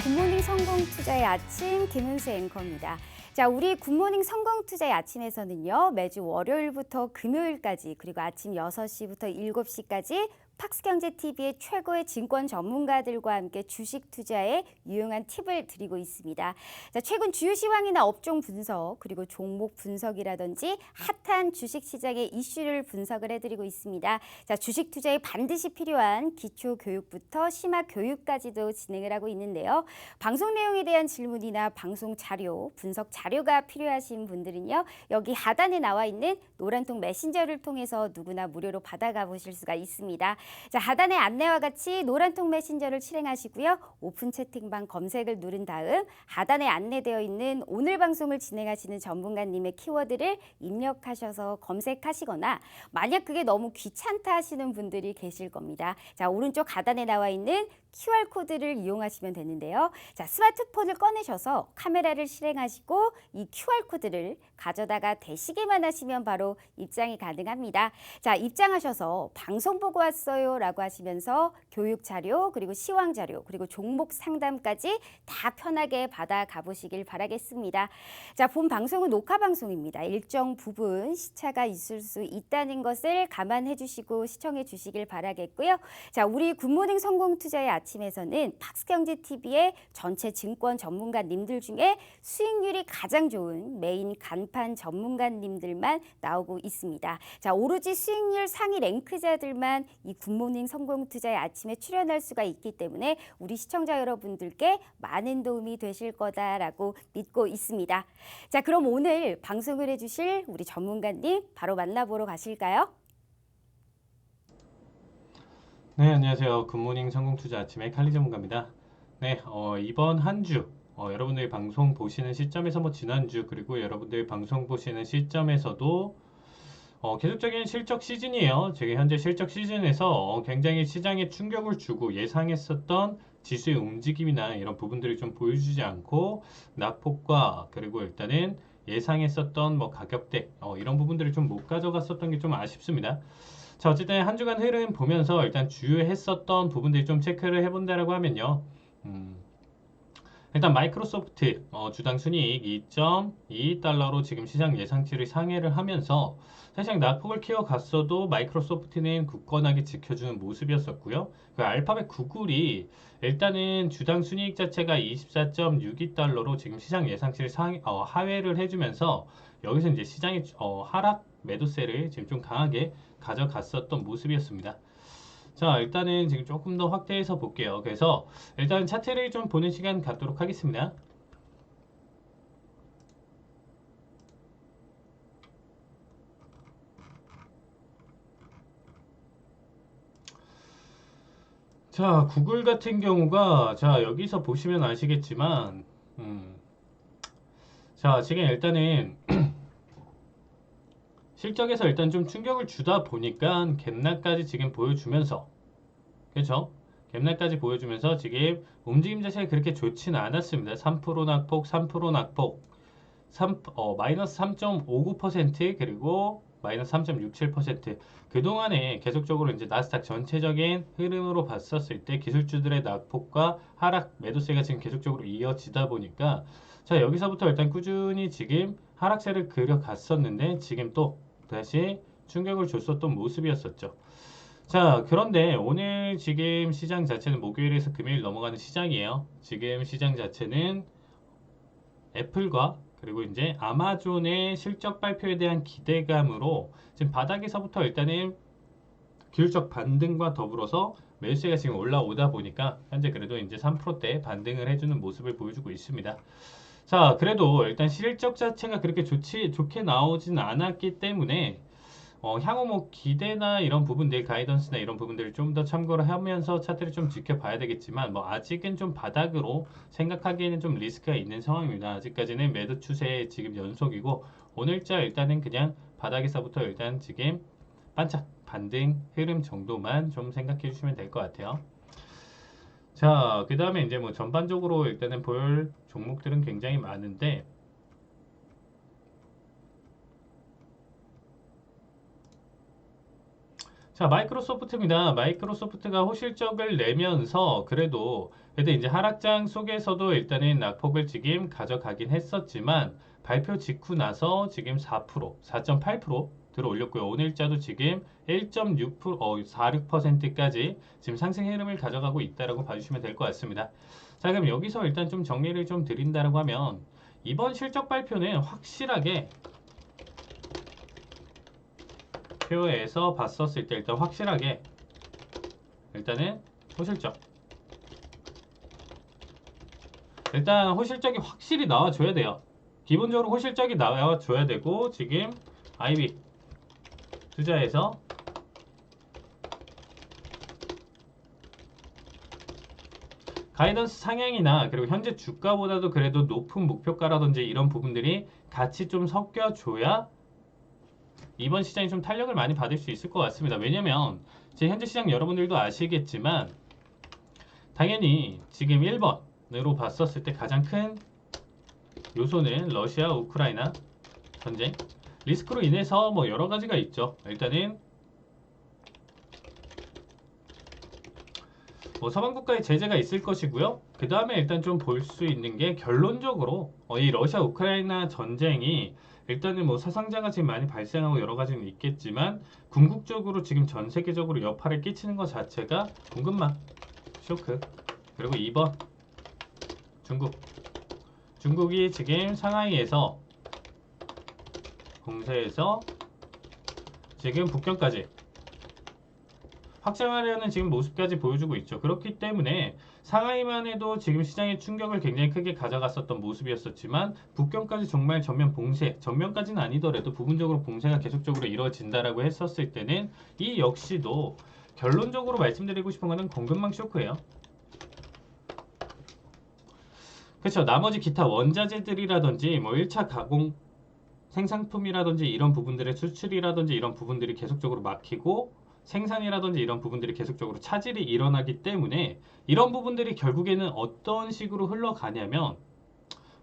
굿모닝 성공투자의 아침 김은수 앵커입니다. 자, 우리 굿모닝 성공투자의 아침에서는요. 매주 월요일부터 금요일까지 그리고 아침 6시부터 7시까지 팍스경제TV의 최고의 증권 전문가들과 함께 주식 투자에 유용한 팁을 드리고 있습니다. 자, 최근 주요 시황이나 업종 분석 그리고 종목 분석이라든지 핫한 주식 시장의 이슈를 분석을 해드리고 있습니다. 자, 주식 투자에 반드시 필요한 기초 교육부터 심화 교육까지도 진행을 하고 있는데요. 방송 내용에 대한 질문이나 방송 자료, 분석 자료가 필요하신 분들은요. 여기 하단에 나와 있는 노란통 메신저를 통해서 누구나 무료로 받아가 보실 수가 있습니다. 자, 하단의 안내와 같이 노란통 메신저를 실행하시고요. 오픈 채팅방 검색을 누른 다음 하단에 안내되어 있는 오늘 방송을 진행하시는 전문가님의 키워드를 입력하셔서 검색하시거나 만약 그게 너무 귀찮다 하시는 분들이 계실 겁니다. 자, 오른쪽 하단에 나와 있는 QR코드를 이용하시면 되는데요. 자, 스마트폰을 꺼내셔서 카메라를 실행하시고 이 QR코드를 가져다가 대시기만 하시면 바로 입장이 가능합니다. 자, 입장하셔서 방송 보고 왔어요 라고 하시면서 교육 자료 그리고 시황 자료 그리고 종목 상담까지 다 편하게 받아 가보시길 바라겠습니다. 자, 본 방송은 녹화 방송입니다. 일정 부분 시차가 있을 수 있다는 것을 감안해 주시고 시청해 주시길 바라겠고요. 자, 우리 굿모닝 성공투자의 아침에서는 팍스경제TV의 전체 증권 전문가님들 중에 수익률이 가장 좋은 메인 간판 전문가님들만 나오고 있습니다. 자, 오로지 수익률 상위 랭크자들만 이 굿모닝 성공투자의 아침에 출연할 수가 있기 때문에 우리 시청자 여러분들께 많은 도움이 되실 거다라고 믿고 있습니다. 자, 그럼 오늘 방송을 해주실 우리 전문가님 바로 만나보러 가실까요? 네, 안녕하세요. 굿모닝 성공투자 아침의 칼리 전문가입니다. 네, 이번 한 주, 여러분들이 방송 보시는 시점에서 지난주, 그리고 여러분들이 방송 보시는 시점에서도 계속적인 실적 시즌이에요. 지금 현재 실적 시즌에서 굉장히 시장에 충격을 주고 예상했었던 지수의 움직임이나 이런 부분들이 좀 보여주지 않고 낙폭과 그리고 일단은 예상했었던 가격대, 이런 부분들을 좀 못 가져갔었던 게 좀 아쉽습니다. 자, 어쨌든 한 주간 흐름 보면서 일단 주요했었던 부분들이 좀 체크를 해본다라고 하면요. 일단 마이크로소프트 주당 순이익 2.2달러로 지금 시장 예상치를 상회를 하면서 사실상 낙폭을 키워갔어도 마이크로소프트는 굳건하게 지켜주는 모습이었었고요. 그 알파벳 구글이 일단은 주당 순이익 자체가 24.62달러로 지금 시장 예상치를 하회를 해주면서 여기서 이제 시장이 하락 매도세를 지금 좀 강하게 가져갔었던 모습이었습니다. 자, 일단은 지금 조금 더 확대해서 볼게요. 그래서 일단 차트를 좀 보는 시간 갖도록 하겠습니다. 자, 구글 같은 경우가 자, 여기서 보시면 아시겠지만 자, 지금 일단은 실적에서 일단 좀 충격을 주다 보니까 갭락까지 지금 보여주면서 그렇죠? 갭락까지 보여주면서 지금 움직임 자체가 그렇게 좋지는 않았습니다. 3% 낙폭, 3% 낙폭, 마이너스 3.59% 그리고 마이너스 3.67%. 그동안에 계속적으로 이제 나스닥 전체적인 흐름으로 봤었을 때 기술주들의 낙폭과 하락 매도세가 지금 계속적으로 이어지다 보니까 자, 여기서부터 일단 꾸준히 지금 하락세를 그려갔었는데 지금 또 다시 충격을 줬었던 모습이었었죠. 자, 그런데 오늘 지금 시장 자체는 목요일에서 금요일 넘어가는 시장이에요. 지금 시장 자체는 애플과 그리고 이제 아마존의 실적 발표에 대한 기대감으로 지금 바닥에서부터 일단은 기술적 반등과 더불어서 매수세가 지금 올라오다 보니까 현재 그래도 이제 3%대 반등을 해주는 모습을 보여주고 있습니다. 자, 그래도 일단 실적 자체가 그렇게 좋게 나오진 않았기 때문에 향후 기대나 이런 부분들, 가이던스나 이런 부분들을 좀 더 참고를 하면서 차트를 좀 지켜봐야 되겠지만, 아직은 좀 바닥으로 생각하기에는 좀 리스크가 있는 상황입니다. 아직까지는 매도 추세 지금 연속이고, 오늘자 일단은 그냥 바닥에서부터 일단 지금 반짝 반등 흐름 정도만 좀 생각해 주시면 될 것 같아요. 자, 그 다음에 이제 전반적으로 일단은 볼 종목들은 굉장히 많은데, 자, 마이크로소프트입니다. 마이크로소프트가 호실적을 내면서 그래도 이제 하락장 속에서도 일단은 낙폭을 지금 가져가긴 했었지만 발표 직후 나서 지금 4%, 4.8% 들어 올렸고요. 오늘자도 지금 1.6%, 46%까지 지금 상승 흐름을 가져가고 있다라고 봐주시면 될 것 같습니다. 자, 그럼 여기서 일단 좀 정리를 좀 드린다라고 하면 이번 실적 발표는 확실하게 표에서 봤었을 때 일단 확실하게 일단은 호실적 일단 호실적이 확실히 나와줘야 돼요. 기본적으로 호실적이 나와줘야 되고 지금 IB 투자에서 가이던스 상향이나 그리고 현재 주가보다도 그래도 높은 목표가라든지 이런 부분들이 같이 좀 섞여줘야 이번 시장이 좀 탄력을 많이 받을 수 있을 것 같습니다. 왜냐면 지금 현재 시장 여러분들도 아시겠지만 당연히 지금 1번으로 봤었을 때 가장 큰 요소는 러시아 우크라이나 전쟁 리스크로 인해서 뭐 여러 가지가 있죠. 일단은 뭐 서방 국가의 제재가 있을 것이고요. 그 다음에 일단 좀 볼 수 있는 게 결론적으로 이 러시아 우크라이나 전쟁이 일단은 뭐 사상자가 지금 많이 발생하고 여러 가지는 있겠지만 궁극적으로 지금 전 세계적으로 여파를 끼치는 것 자체가 공급망 쇼크. 그리고 2번 중국이 지금 상하이에서 공세에서 지금 북경까지 확장하려는 지금 모습까지 보여주고 있죠. 그렇기 때문에 상하이만 해도 지금 시장의 충격을 굉장히 크게 가져갔었던 모습이었었지만 북경까지 정말 전면 봉쇄, 전면까지는 아니더라도 부분적으로 봉쇄가 계속적으로 이루어진다라고 했었을 때는 이 역시도 결론적으로 말씀드리고 싶은 거는 공급망 쇼크예요. 그렇죠. 나머지 기타 원자재들이라든지 뭐 1차 가공 생산품이라든지 이런 부분들의 수출이라든지 이런 부분들이 계속적으로 막히고 생산이라든지 이런 부분들이 계속적으로 차질이 일어나기 때문에 이런 부분들이 결국에는 어떤 식으로 흘러가냐면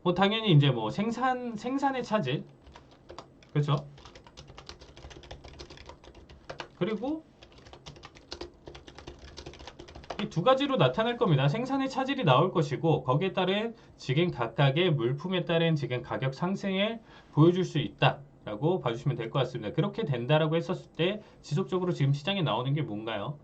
뭐 당연히 이제 뭐 생산의 차질 그렇죠. 그리고 이 두 가지로 나타날 겁니다. 생산의 차질이 나올 것이고 거기에 따른 지금 각각의 물품에 따른 지금 가격 상승을 보여줄 수 있다라고 봐주시면 될 것 같습니다. 그렇게 된다라고 했었을 때 지속적으로 지금 시장에 나오는 게 뭔가요?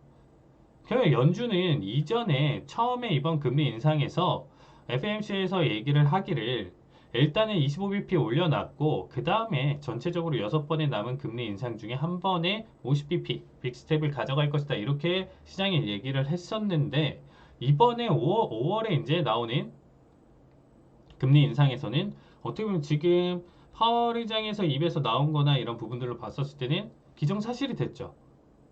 그러면 연준은 이전에 처음에 이번 금리 인상에서 FOMC에서 얘기를 하기를 일단은 25bp 올려놨고 그 다음에 전체적으로 6번의 남은 금리 인상 중에 한 번에 50bp 빅스텝을 가져갈 것이다 이렇게 시장에 얘기를 했었는데 이번에 5월에 이제 나오는 금리 인상에서는 어떻게 보면 지금 파월 의장에서 입에서 나온 거나 이런 부분들로 봤었을 때는 기정사실이 됐죠.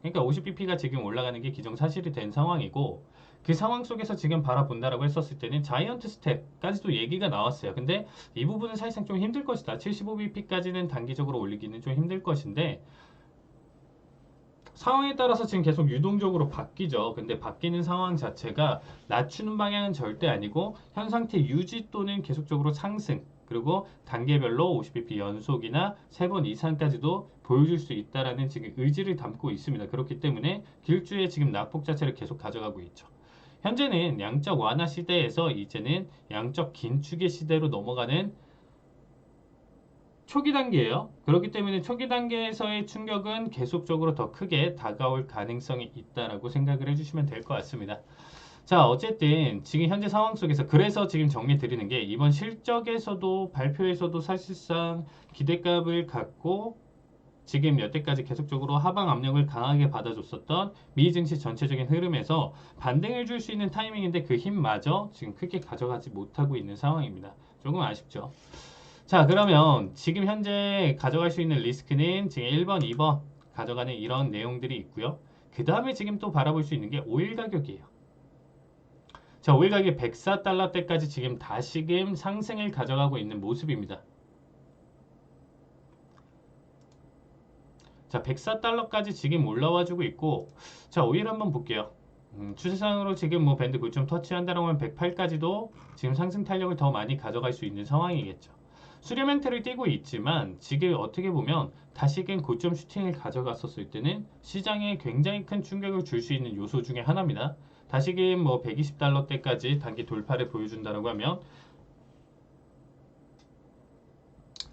그러니까 50bp가 지금 올라가는 게 기정사실이 된 상황이고 그 상황 속에서 지금 바라본다라고 했었을 때는 자이언트 스텝까지도 얘기가 나왔어요. 근데 이 부분은 사실상 좀 힘들 것이다. 75bp까지는 단기적으로 올리기는 좀 힘들 것인데 상황에 따라서 지금 계속 유동적으로 바뀌죠. 근데 바뀌는 상황 자체가 낮추는 방향은 절대 아니고 현 상태 유지 또는 계속적으로 상승 그리고 단계별로 50bp 연속이나 3번 이상까지도 보여줄 수 있다라는 지금 의지를 담고 있습니다. 그렇기 때문에 길주의 지금 낙폭 자체를 계속 가져가고 있죠. 현재는 양적 완화 시대에서 이제는 양적 긴축의 시대로 넘어가는 초기 단계예요. 그렇기 때문에 초기 단계에서의 충격은 계속적으로 더 크게 다가올 가능성이 있다라고 생각을 해주시면 될 것 같습니다. 자, 어쨌든 지금 현재 상황 속에서 그래서 지금 정리 드리는 게 이번 실적에서도 발표에서도 사실상 기대값을 갖고 지금 여태까지 계속적으로 하방 압력을 강하게 받아줬었던 미 증시 전체적인 흐름에서 반등을 줄 수 있는 타이밍인데 그 힘마저 지금 크게 가져가지 못하고 있는 상황입니다. 조금 아쉽죠. 자, 그러면 지금 현재 가져갈 수 있는 리스크는 지금 1번, 2번 가져가는 이런 내용들이 있고요. 그 다음에 지금 또 바라볼 수 있는 게 오일 가격이에요. 자, 오일 가격이 104달러대까지 지금 다시금 상승을 가져가고 있는 모습입니다. 자, 104달러까지 지금 올라와주고 있고, 자, 오일 한번 볼게요. 추세상으로 지금 뭐 밴드 고점 터치한다라고 하면 108까지도 지금 상승 탄력을 더 많이 가져갈 수 있는 상황이겠죠. 수렴 형태를 띠고 있지만 지금 어떻게 보면 다시금 고점 슈팅을 가져갔었을 때는 시장에 굉장히 큰 충격을 줄 수 있는 요소 중에 하나입니다. 다시금 뭐 120달러대까지 단기 돌파를 보여준다라고 하면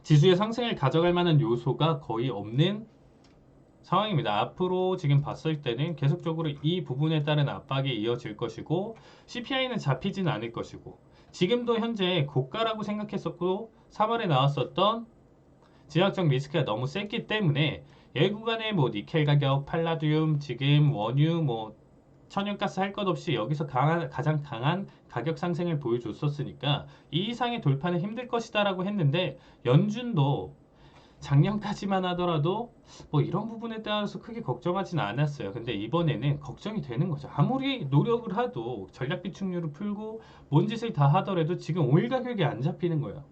지수의 상승을 가져갈 만한 요소가 거의 없는 상황입니다. 앞으로 지금 봤을 때는 계속적으로 이 부분에 따른 압박이 이어질 것이고 CPI는 잡히진 않을 것이고 지금도 현재 고가라고 생각했었고 3월에 나왔었던 지정학적 리스크가 너무 셌기 때문에 여기 구간에 뭐 니켈 가격, 팔라듐, 지금 원유, 뭐 천연가스 할 것 없이 여기서 가장 강한 가격 상승을 보여줬었으니까 이 이상의 돌파는 힘들 것이다라고 했는데 연준도 작년까지만 하더라도 뭐 이런 부분에 따라서 크게 걱정하진 않았어요. 근데 이번에는 걱정이 되는 거죠. 아무리 노력을 해도 전략 비축률을 풀고 뭔 짓을 다 하더라도 지금 오일 가격이 안 잡히는 거예요.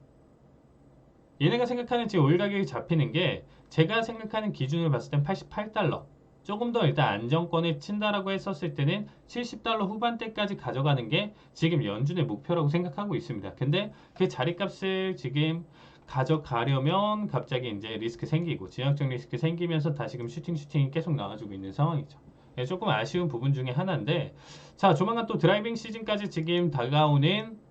얘네가 생각하는 지금 오일 가격이 잡히는 게 제가 생각하는 기준으로 봤을 땐 88달러. 조금 더 일단 안정권에 친다라고 했었을 때는 70달러 후반대까지 가져가는 게 지금 연준의 목표라고 생각하고 있습니다. 근데 그 자리값을 지금 가져가려면 갑자기 이제 리스크 생기고 지정학적 리스크 생기면서 다시금 슈팅이 계속 나와주고 있는 상황이죠. 네, 조금 아쉬운 부분 중에 하나인데 자 조만간 또 드라이빙 시즌까지 지금 다가오는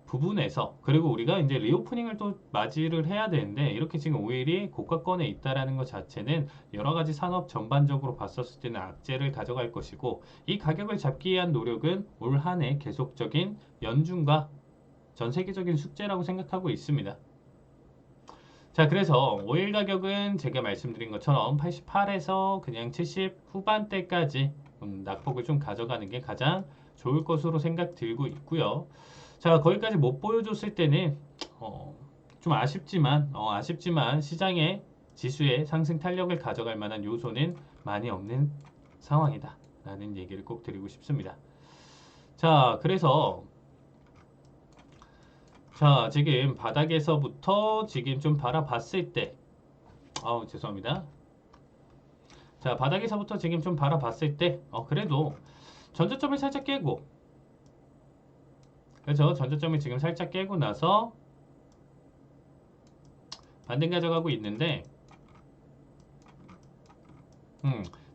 부분에서 그리고 우리가 이제 리오프닝을 또 맞이를 해야 되는데 이렇게 지금 오일이 고가권에 있다라는 것 자체는 여러 가지 산업 전반적으로 봤었을 때는 악재를 가져갈 것이고 이 가격을 잡기 위한 노력은 올 한 해 계속적인 연준과 전 세계적인 숙제라고 생각하고 있습니다. 자, 그래서 오일 가격은 제가 말씀드린 것처럼 88에서 그냥 70 후반대까지 낙폭을 좀 가져가는 게 가장 좋을 것으로 생각 들고 있고요. 자, 거기까지 못 보여줬을 때는 좀 아쉽지만 시장의 지수의 상승 탄력을 가져갈 만한 요소는 많이 없는 상황이다 라는 얘기를 꼭 드리고 싶습니다. 자, 그래서 자, 지금 바닥에서부터 지금 좀 바라봤을 때, 죄송합니다. 자, 바닥에서부터 지금 좀 바라봤을 때, 그래도 전저점을 살짝 깨고, 그렇죠? 전저점을 지금 살짝 깨고 나서 반등 가져가고 있는데,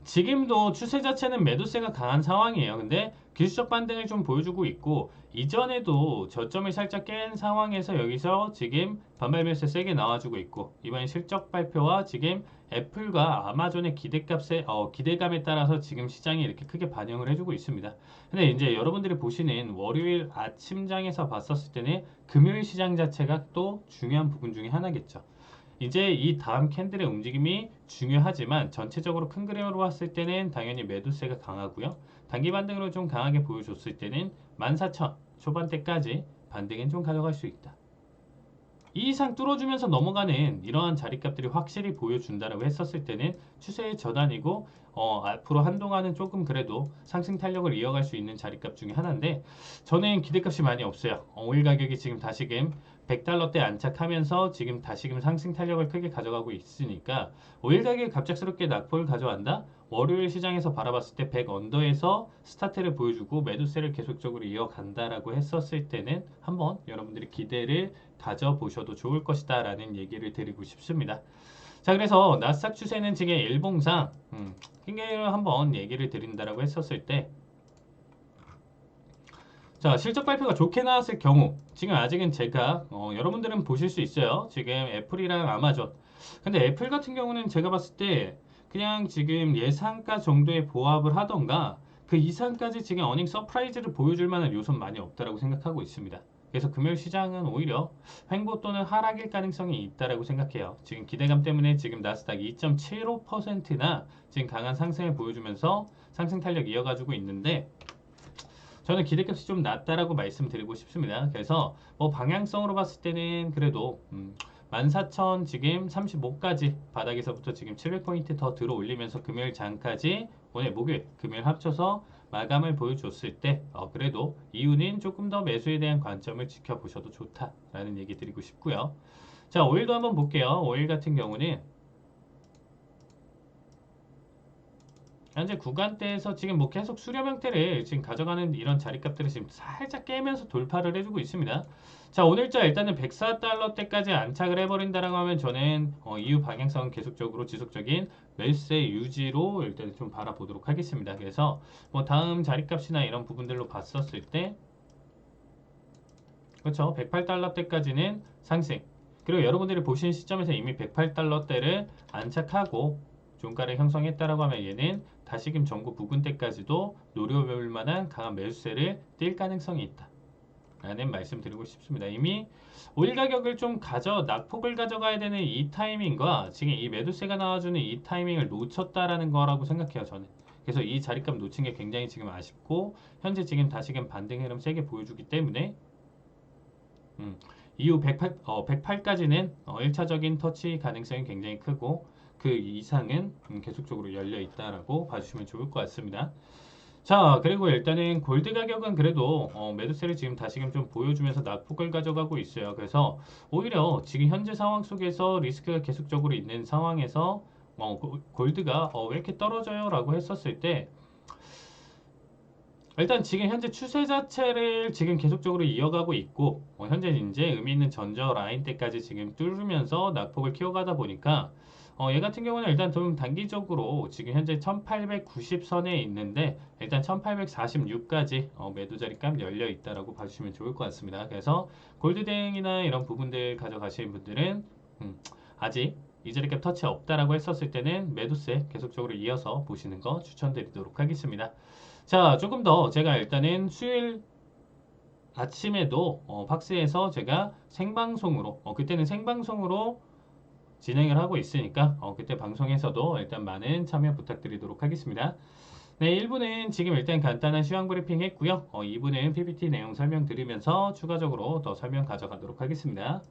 지금도 추세 자체는 매도세가 강한 상황이에요. 근데 기술적 반등을 좀 보여주고 있고 이전에도 저점을 살짝 깬 상황에서 여기서 지금 반발 매수 세게 나와주고 있고 이번에 실적 발표와 지금 애플과 아마존의 기대감에 따라서 지금 시장이 이렇게 크게 반영을 해주고 있습니다. 근데 이제 여러분들이 보시는 월요일 아침장에서 봤었을 때는 금요일 시장 자체가 또 중요한 부분 중에 하나겠죠. 이제 이 다음 캔들의 움직임이 중요하지만 전체적으로 큰 그림으로 봤을 때는 당연히 매도세가 강하고요. 단기 반등으로 좀 강하게 보여줬을 때는 14,000 초반대까지 반등은 좀 가져갈 수 있다. 이 이상 뚫어주면서 넘어가는 이러한 자리값들이 확실히 보여준다라고 했었을 때는 추세의 전환이고 앞으로 한동안은 조금 그래도 상승 탄력을 이어갈 수 있는 자리값 중에 하나인데 저는 기대값이 많이 없어요. 오일 가격이 지금 다시금 100달러대 안착하면서 지금 다시금 상승 탄력을 크게 가져가고 있으니까 오일 가격이 갑작스럽게 낙폭을 가져간다? 월요일 시장에서 바라봤을 때 100 언더에서 스타트를 보여주고 매도세를 계속적으로 이어간다라고 했었을 때는 한번 여러분들이 기대를 가져보셔도 좋을 것이다 라는 얘기를 드리고 싶습니다. 자, 그래서 나스닥 추세는 지금 일봉상 kinh 한번 얘기를 드린다라고 했었을 때 자, 실적 발표가 좋게 나왔을 경우 지금 아직은 제가 여러분들은 보실 수 있어요. 지금 애플이랑 아마존. 근데 애플 같은 경우는 제가 봤을 때 그냥 지금 예상가 정도의 보합을 하던가 그 이상까지 지금 어닝 서프라이즈를 보여줄 만한 요소는 많이 없다라고 생각하고 있습니다. 그래서 금요일 시장은 오히려 횡보 또는 하락일 가능성이 있다라고 생각해요. 지금 기대감 때문에 지금 나스닥 2.75%나 지금 강한 상승을 보여주면서 상승 탄력 이어가지고 있는데 저는 기대값이 좀 낮다라고 말씀드리고 싶습니다. 그래서 뭐 방향성으로 봤을 때는 그래도 14,000 지금 35까지 바닥에서부터 지금 700포인트 더 들어 올리면서 금요일 장까지 오늘 목요일 금요일 합쳐서 마감을 보여줬을 때 그래도 이유는 조금 더 매수에 대한 관점을 지켜보셔도 좋다라는 얘기 드리고 싶고요. 자, 오일도 한번 볼게요. 오일 같은 경우는 현재 구간대에서 지금 뭐 계속 수렴 형태를 지금 가져가는 이런 자리값들을 지금 살짝 깨면서 돌파를 해주고 있습니다. 자, 오늘자 일단은 104달러대까지 안착을 해버린다라고 하면 저는 이후 방향성은 계속적으로 지속적인 매수세 유지로 일단 좀 바라보도록 하겠습니다. 그래서 뭐 다음 자리값이나 이런 부분들로 봤었을 때 그렇죠. 108달러대까지는 상승. 그리고 여러분들이 보시는 시점에서 이미 108달러대를 안착하고 종가를 형성했다라고 하면 얘는 다시금 전고 부근대까지도 노려볼 만한 강한 매수세를 띌 가능성이 있다. 라는 말씀 드리고 싶습니다. 이미 오일 가격을 좀 낙폭을 가져가야 되는 이 타이밍과 지금 이 매도세가 나와주는 이 타이밍을 놓쳤다라는 거라고 생각해요, 저는. 그래서 이 자리값 놓친 게 굉장히 지금 아쉽고, 현재 지금 다시금 반등 흐름 세게 보여주기 때문에, 이후 108까지는 1차적인 터치 가능성이 굉장히 크고, 그 이상은 계속적으로 열려 있다라고 봐주시면 좋을 것 같습니다. 자, 그리고 일단은 골드 가격은 그래도 매도세를 지금 다시금 좀 보여주면서 낙폭을 가져가고 있어요. 그래서 오히려 지금 현재 상황 속에서 리스크가 계속적으로 있는 상황에서 골드가 왜 이렇게 떨어져요? 라고 했었을 때 일단 지금 현재 추세 자체를 지금 계속적으로 이어가고 있고 현재 이제 의미 있는 전저 라인대까지 지금 뚫으면서 낙폭을 키워가다 보니까 얘 같은 경우는 일단 좀 단기적으로 지금 현재 1890선에 있는데 일단 1846까지 매도 자리값 열려 있다라고 봐주시면 좋을 것 같습니다. 그래서 골드댕이나 이런 부분들 가져가시는 분들은 아직 이 자리값 터치 없다라고 했었을 때는 매도세 계속적으로 이어서 보시는 거 추천드리도록 하겠습니다. 자, 조금 더 제가 일단은 수요일 아침에도 팍스에서 제가 생방송으로 그때는 생방송으로 진행을 하고 있으니까 그때 방송에서도 일단 많은 참여 부탁드리도록 하겠습니다. 네, 1부는 지금 일단 간단한 시황 브리핑 했고요. 2부는 PPT 내용 설명드리면서 추가적으로 더 설명 가져가도록 하겠습니다.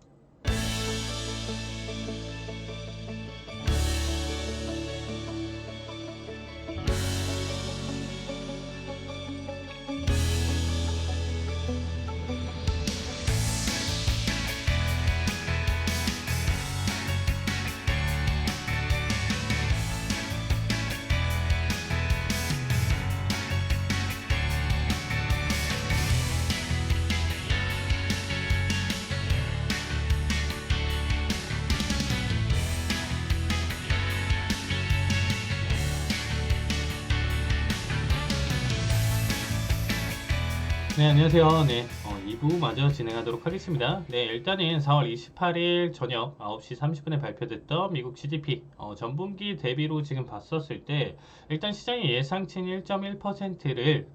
네, 안녕하세요. 네, 2부 마저 진행하도록 하겠습니다. 네, 일단은 4월 28일 저녁 9시 30분에 발표됐던 미국 GDP 전분기 대비로 지금 봤었을 때 일단 시장의 예상치인 1.1%를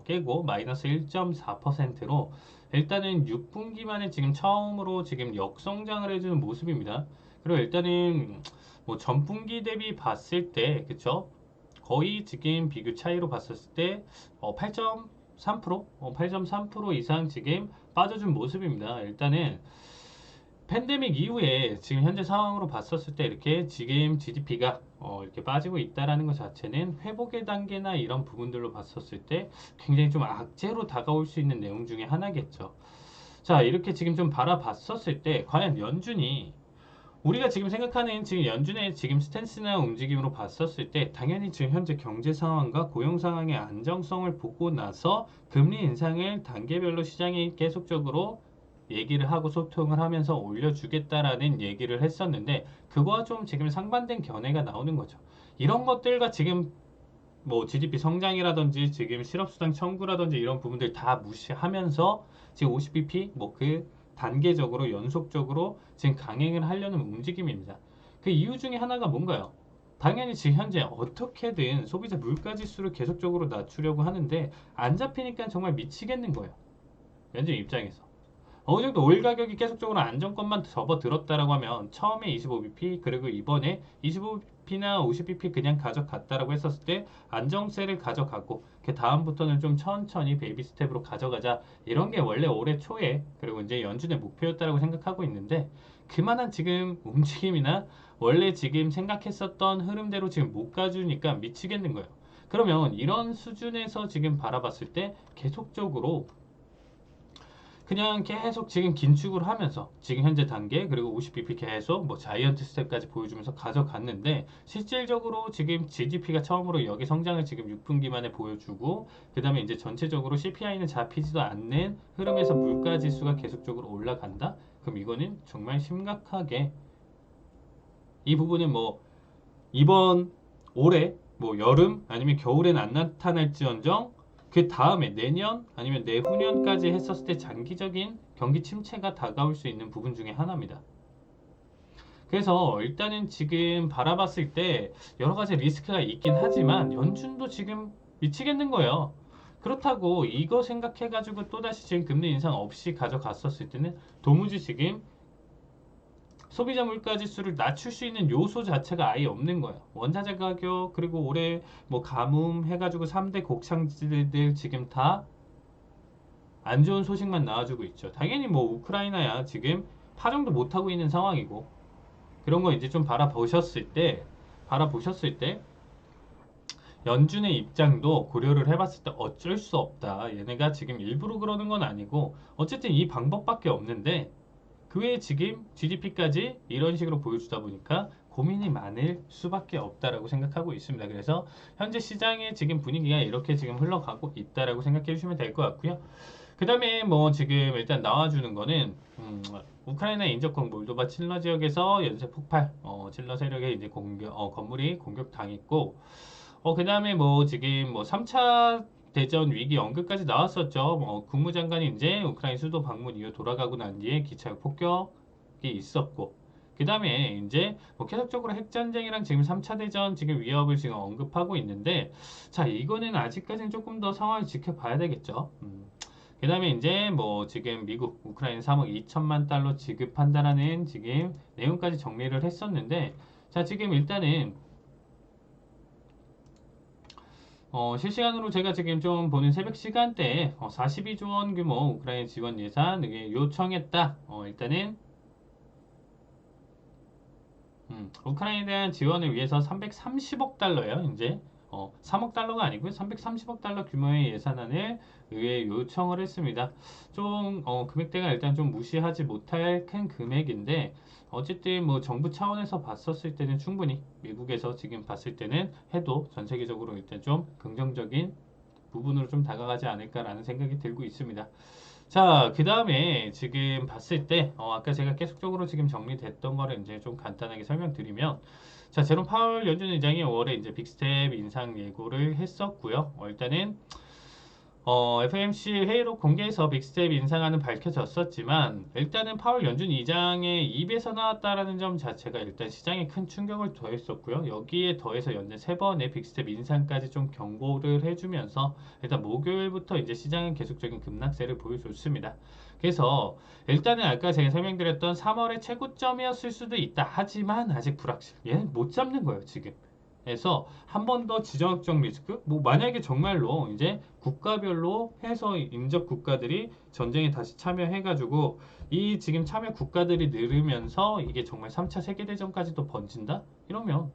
깨고 마이너스 1.4%로 일단은 6분기 만에 지금 처음으로 지금 역성장을 해주는 모습입니다. 그리고 일단은 뭐 전분기 대비 봤을 때 그쵸? 거의 지금 비교 차이로 봤었을 때 8.3% 이상 지금 빠져준 모습입니다. 일단은 팬데믹 이후에 지금 현재 상황으로 봤었을 때 이렇게 지금 GDP가 이렇게 빠지고 있다라는 것 자체는 회복의 단계나 이런 부분들로 봤었을 때 굉장히 좀 악재로 다가올 수 있는 내용 중에 하나겠죠. 자, 이렇게 지금 좀 바라봤었을 때 과연 연준이 우리가 지금 생각하는 지금 연준의 지금 스탠스나 움직임으로 봤었을 때 당연히 지금 현재 경제 상황과 고용 상황의 안정성을 보고 나서 금리 인상을 단계별로 시장이 계속적으로 얘기를 하고 소통을 하면서 올려주겠다라는 얘기를 했었는데 그거와 좀 지금 상반된 견해가 나오는 거죠. 이런 것들과 지금 뭐 GDP 성장이라든지 지금 실업수당 청구라든지 이런 부분들 다 무시하면서 지금 50bp 뭐 그 단계적으로 연속적으로 지금 강행을 하려는 움직임입니다. 그 이유 중에 하나가 뭔가요? 당연히 지금 현재 어떻게든 소비자 물가 지수를 계속적으로 낮추려고 하는데 안 잡히니까 정말 미치겠는 거예요. 연준 입장에서. 어느 정도 오일 가격이 계속적으로 안정권만 접어들었다라고 하면 처음에 25bp 그리고 이번에 25bp나 50bp 그냥 가져갔다라고 했었을 때 안정세를 가져가고 그 다음부터는 좀 천천히 베이비 스텝으로 가져가자 이런 게 원래 올해 초에 그리고 이제 연준의 목표였다라고 생각하고 있는데 그만한 지금 움직임이나 원래 지금 생각했었던 흐름대로 지금 못 가주니까 미치겠는 거예요. 그러면 이런 수준에서 지금 바라봤을 때 계속적으로 그냥 계속 지금 긴축을 하면서 지금 현재 단계 그리고 50bp 계속 뭐 자이언트 스텝까지 보여주면서 가져갔는데 실질적으로 지금 GDP가 처음으로 여기 성장을 지금 6분기 만에 보여주고 그 다음에 이제 전체적으로 CPI는 잡히지도 않는 흐름에서 물가 지수가 계속적으로 올라간다? 그럼 이거는 정말 심각하게 이 부분은 뭐 이번 올해 뭐 여름 아니면 겨울엔 안 나타날지언정 그 다음에 내년 아니면 내후년까지 했었을 때 장기적인 경기 침체가 다가올 수 있는 부분 중에 하나입니다. 그래서 일단은 지금 바라봤을 때 여러 가지 리스크가 있긴 하지만 연준도 지금 미치겠는 거예요. 그렇다고 이거 생각해가지고 또다시 지금 금리 인상 없이 가져갔었을 때는 도무지 지금 소비자 물가 지수를 낮출 수 있는 요소 자체가 아예 없는 거예요. 원자재 가격 그리고 올해 뭐 가뭄 해가지고 3대 곡창지대들 지금 다 안 좋은 소식만 나와주고 있죠. 당연히 뭐 우크라이나야 지금 파정도 못 하고 있는 상황이고 그런 거 이제 좀 바라보셨을 때 연준의 입장도 고려를 해봤을 때 어쩔 수 없다. 얘네가 지금 일부러 그러는 건 아니고 어쨌든 이 방법밖에 없는데 그 외에 지금 GDP까지 이런 식으로 보여주다 보니까 고민이 많을 수밖에 없다라고 생각하고 있습니다. 그래서 현재 시장의 지금 분위기가 이렇게 지금 흘러가고 있다라고 생각해 주시면 될 것 같고요. 그 다음에 뭐 지금 일단 나와주는 거는 우크라이나 인접국 몰도바 칠러 지역에서 연쇄 폭발, 칠러 세력의 이제 건물이 공격당했고, 그 다음에 뭐 지금 뭐 3차 대전 위기 언급까지 나왔었죠. 국무장관이 이제 우크라이나 수도 방문 이후 돌아가고 난 뒤에 기차 폭격이 있었고, 그 다음에 이제 뭐 계속적으로 핵전쟁이랑 지금 3차 대전 지금 위협을 지금 언급하고 있는데, 자, 이거는 아직까지는 조금 더 상황을 지켜봐야 되겠죠. 그 다음에 이제 뭐 지금 미국 우크라이나 3억 2천만 달러 지급한다라는 지금 내용까지 정리를 했었는데, 자, 지금 일단은 실시간으로 제가 지금 좀 보는 새벽 시간대에 42조 원 규모 우크라이나 지원 예산 이게 요청했다. 일단은 우크라이나에 대한 지원을 위해서 330억 달러예요. 이제 3억 달러가 아니고요. 330억 달러 규모의 예산안을 의회에 요청을 했습니다. 좀 금액대가 일단 좀 무시하지 못할 큰 금액인데 어쨌든 뭐 정부 차원에서 봤었을 때는 충분히 미국에서 지금 봤을 때는 해도 전 세계적으로 일단 좀 긍정적인 부분으로 좀 다가가지 않을까라는 생각이 들고 있습니다. 자, 그 다음에 지금 봤을 때, 아까 제가 계속적으로 지금 정리됐던 거를 이제 좀 간단하게 설명드리면, 자, 제롬 파월 연준 의장이 5월에 이제 빅스텝 인상 예고를 했었고요. 일단은 FOMC 회의록 공개해서 빅스텝 인상안은 밝혀졌었지만 일단은 파월 연준 의장의 입에서 나왔다라는 점 자체가 일단 시장에 큰 충격을 더했었고요. 여기에 더해서 연내 세 번의 빅스텝 인상까지 좀 경고를 해주면서 일단 목요일부터 이제 시장은 계속적인 급락세를 보여줬습니다. 그래서 일단은 아까 제가 설명드렸던 3월의 최고점이었을 수도 있다. 하지만 아직 불확실. 얘는 못 잡는 거예요, 지금. 해서 한 번 더 지정학적 리스크 뭐 만약에 정말로 이제 국가별로 해서 인접 국가들이 전쟁에 다시 참여해가지고 이 지금 참여 국가들이 늘으면서 이게 정말 3차 세계대전까지도 번진다? 이러면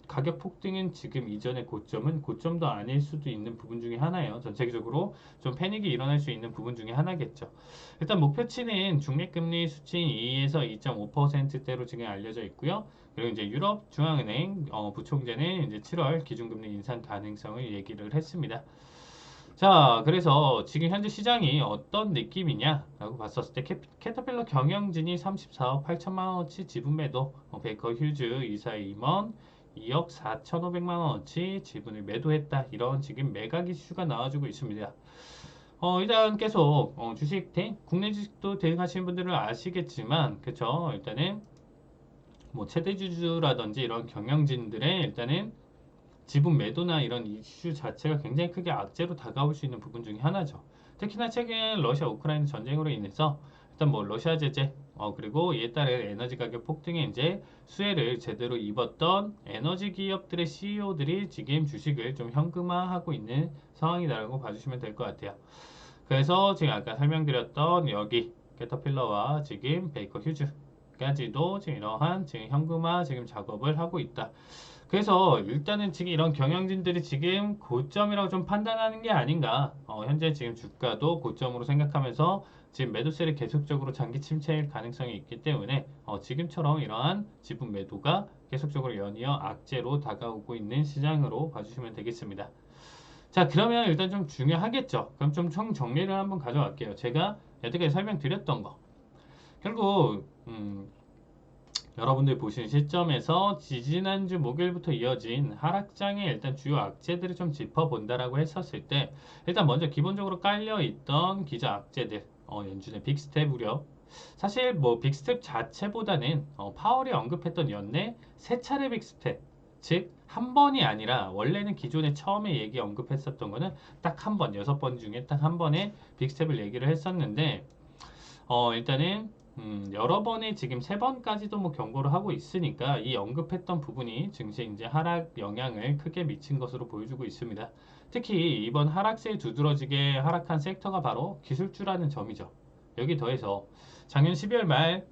가격 폭등은 지금 이전의 고점은 고점도 아닐 수도 있는 부분 중에 하나예요. 전 세계적으로 좀 패닉이 일어날 수 있는 부분 중에 하나겠죠. 일단 목표치는 중매금리 수치인 2에서 2.5%대로 지금 알려져 있고요. 그리고 이제 유럽 중앙은행 부총재는 이제 7월 기준금리 인상 가능성을 얘기를 했습니다. 자, 그래서 지금 현재 시장이 어떤 느낌이냐라고 봤었을 때 캐터필러 경영진이 34억 8천만 원어치 지분 매도, 베이커 휴즈 이사 임원 2억 4,500만 원어치 지분을 매도했다. 이런 지금 매각 이슈가 나와주고 있습니다. 일단 계속 주식 국내 주식도 대응하시는 분들은 아시겠지만, 그쵸? 일단은 뭐 최대주주라든지 이런 경영진들의 일단은 지분 매도나 이런 이슈 자체가 굉장히 크게 악재로 다가올 수 있는 부분 중에 하나죠. 특히나 최근 러시아 우크라이나 전쟁으로 인해서 일단 뭐 러시아 제재 그리고 이에 따른 에너지 가격 폭등에 이제 수혜를 제대로 입었던 에너지 기업들의 CEO들이 지금 주식을 좀 현금화하고 있는 상황이다라고 봐주시면 될 것 같아요. 그래서 지금 아까 설명드렸던 여기 캐터필러와 지금 베이커 휴즈 전까지도 지금 이러한 지금 현금화 지금 작업을 하고 있다. 그래서 일단은 지금 이런 경영진들이 지금 고점이라고 좀 판단하는 게 아닌가. 현재 지금 주가도 고점으로 생각하면서 지금 매도세를 계속적으로 장기 침체일 가능성이 있기 때문에 지금처럼 이러한 지분 매도가 계속적으로 연이어 악재로 다가오고 있는 시장으로 봐주시면 되겠습니다. 자, 그러면 일단 좀 중요하겠죠. 그럼 좀 총 정리를 한번 가져갈게요. 제가 여태까지 설명드렸던 거. 결국 여러분들 보시는 시점에서 지지난주 목요일부터 이어진 하락장의 일단 주요 악재들을 좀 짚어본다라고 했었을 때 일단 먼저 기본적으로 깔려있던 기저 악재들 연준의 빅스텝 우려 사실 뭐 빅스텝 자체보다는 파월이 언급했던 연내 세 차례 빅스텝 즉 한 번이 아니라 원래는 기존에 처음에 얘기 언급했었던 거는 딱 한 번, 6번 중에 딱 한 번에 빅스텝을 얘기를 했었는데 일단은 여러 번에 지금 세 번까지도 뭐 경고를 하고 있으니까 이 언급했던 부분이 증시에 이제 하락 영향을 크게 미친 것으로 보여주고 있습니다. 특히 이번 하락세에 두드러지게 하락한 섹터가 바로 기술주라는 점이죠. 여기 더해서 작년 12월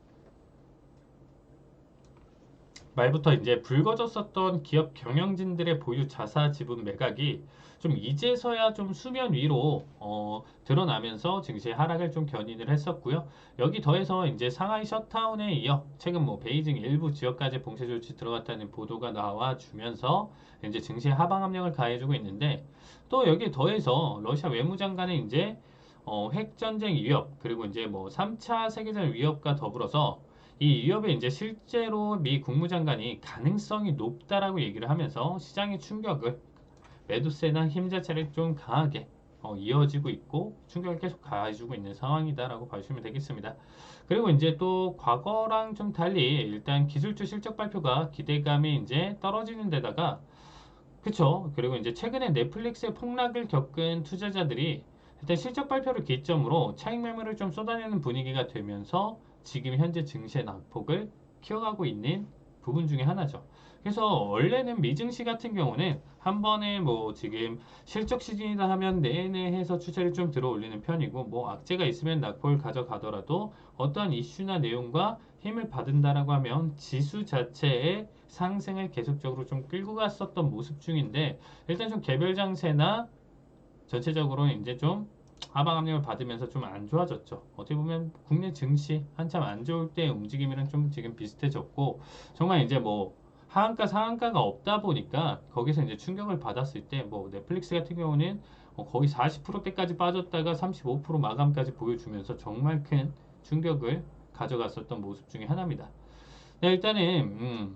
말부터 이제 불거졌었던 기업 경영진들의 보유 자사 지분 매각이 좀 이제서야 좀 수면 위로 드러나면서 증시의 하락을 좀 견인을 했었고요. 여기 더해서 이제 상하이 셧다운에 이어 최근 뭐 베이징 일부 지역까지 봉쇄 조치 들어갔다는 보도가 나와주면서 이제 증시의 하방 압력을 가해주고 있는데 또 여기 더해서 러시아 외무장관의 이제 핵전쟁 위협 그리고 이제 뭐 3차 세계대전 위협과 더불어서 이 위협에 이제 실제로 미 국무장관이 가능성이 높다라고 얘기를 하면서 시장의 충격을 매도세나 힘 자체를 좀 강하게 이어지고 있고 충격을 계속 가해주고 있는 상황이다라고 봐주시면 되겠습니다. 그리고 이제 또 과거랑 좀 달리 일단 기술주 실적 발표가 기대감이 이제 떨어지는 데다가 그쵸. 그리고 이제 최근에 넷플릭스의 폭락을 겪은 투자자들이 일단 실적 발표를 기점으로 차익 매물을 좀 쏟아내는 분위기가 되면서 지금 현재 증시의 낙폭을 키워가고 있는 부분 중에 하나죠. 그래서 원래는 미증시 같은 경우는 한 번에 뭐 지금 실적 시즌이다 하면 내내 해서 추세를 좀 들어 올리는 편이고 뭐 악재가 있으면 낙폭을 가져가더라도 어떠한 이슈나 내용과 힘을 받은다라고 하면 지수 자체의 상승을 계속적으로 좀 끌고 갔었던 모습 중인데 일단 좀 개별 장세나 전체적으로 이제 좀 하방 압력을 받으면서 좀 안 좋아졌죠. 어떻게 보면 국내 증시 한참 안 좋을 때 움직임이랑 좀 지금 비슷해졌고 정말 이제 뭐 하한가 상한가가 없다 보니까 거기서 이제 충격을 받았을 때 뭐 넷플릭스 같은 경우는 거의 40%대까지 빠졌다가 35% 마감까지 보여주면서 정말 큰 충격을 가져갔었던 모습 중에 하나입니다. 네, 일단은